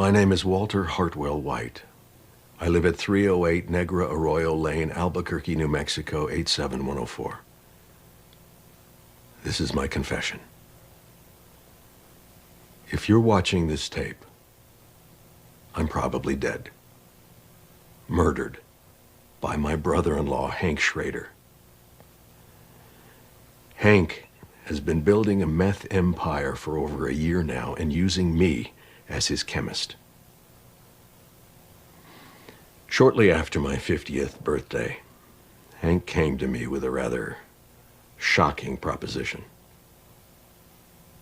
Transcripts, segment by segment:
My name is Walter Hartwell White. I live at 308 Negra Arroyo Lane, Albuquerque, New Mexico, 87104. This is my confession. If you're watching this tape, I'm probably dead. Murdered by my brother-in-law, Hank Schrader. Hank has been building a meth empire for over a year now and using me as his chemist. Shortly after my 50th birthday, Hank came to me with a rather shocking proposition.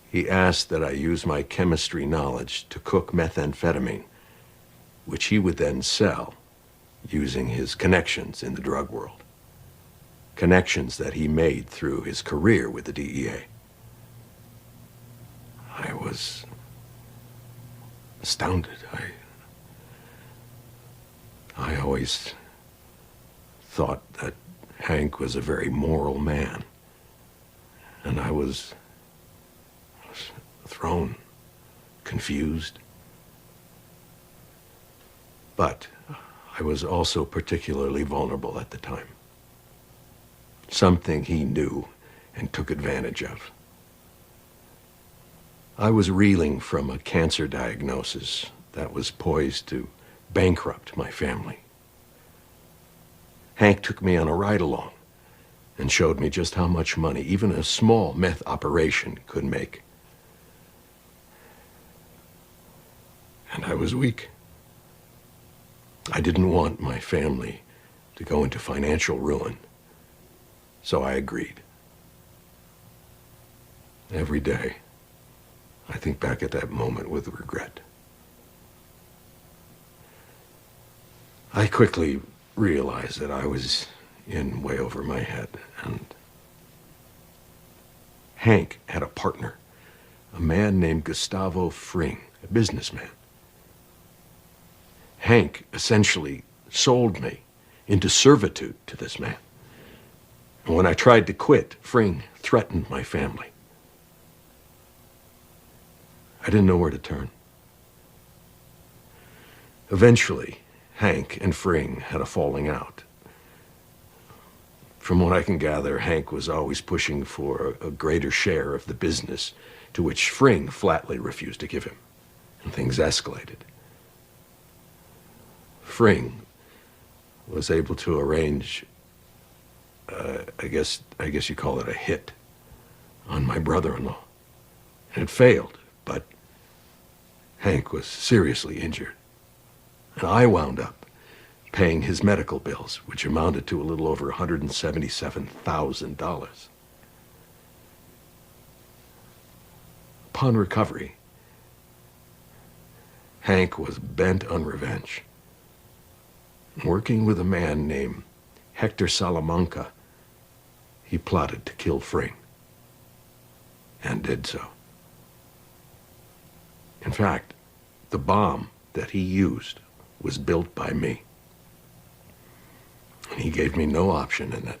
He asked that I use my chemistry knowledge to cook methamphetamine, which he would then sell using his connections in the drug world. Connections that he made through his career with the DEA. I was astounded. I always thought that Hank was a very moral man. And I was thrown, confused. But I was also particularly vulnerable at the time. Something he knew and took advantage of. I was reeling from a cancer diagnosis that was poised to bankrupt my family. Hank took me on a ride-along and showed me just how much money even a small meth operation could make. And I was weak. I didn't want my family to go into financial ruin, so I agreed. Every day, I think back at that moment with regret. I quickly realized that I was in way over my head, and Hank had a partner, a man named Gustavo Fring, a businessman. Hank essentially sold me into servitude to this man. And when I tried to quit, Fring threatened my family. I didn't know where to turn. Eventually, Hank and Fring had a falling out. From what I can gather, Hank was always pushing for a greater share of the business, to which Fring flatly refused to give him, and things escalated. Fring was able to arrange, I guess you call it a hit, on my brother-in-law. And it failed, but Hank was seriously injured. And I wound up paying his medical bills, which amounted to a little over $177,000. Upon recovery, Hank was bent on revenge. Working with a man named Hector Salamanca, he plotted to kill Fring, and did so. In fact, the bomb that he used was built by me. And he gave me no option in it.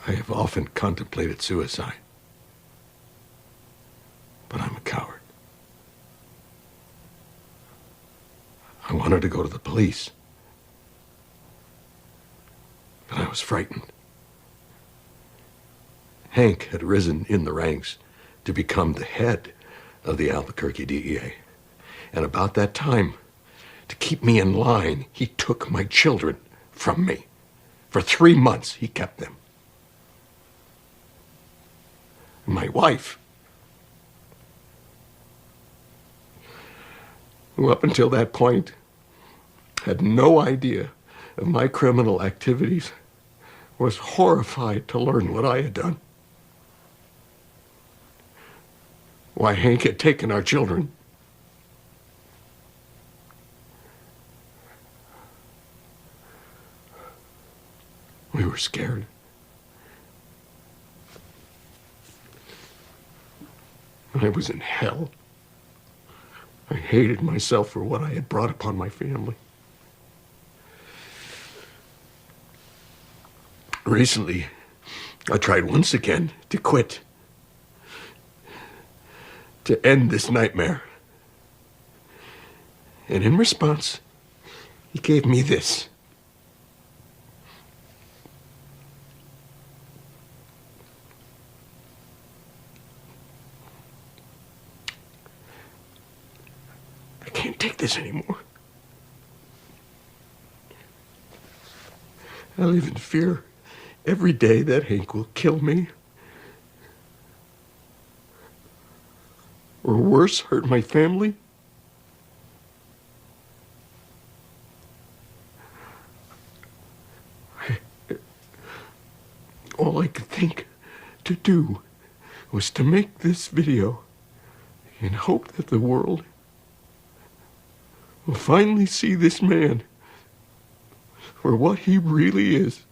I have often contemplated suicide, but I'm a coward. I wanted to go to the police, but I was frightened. Hank had risen in the ranks to become the head of the Albuquerque DEA. And about that time, to keep me in line, he took my children from me. For 3 months, he kept them. My wife, who up until that point had no idea of my criminal activities, was horrified to learn what I had done. Why Hank had taken our children. We were scared. I was in hell. I hated myself for what I had brought upon my family. Recently, I tried once again to quit, to end this nightmare. And in response, he gave me this. I can't take this anymore. I live in fear every day that Hank will kill me. Or worse, hurt my family. All I could think to do was to make this video in hope that the world will finally see this man for what he really is.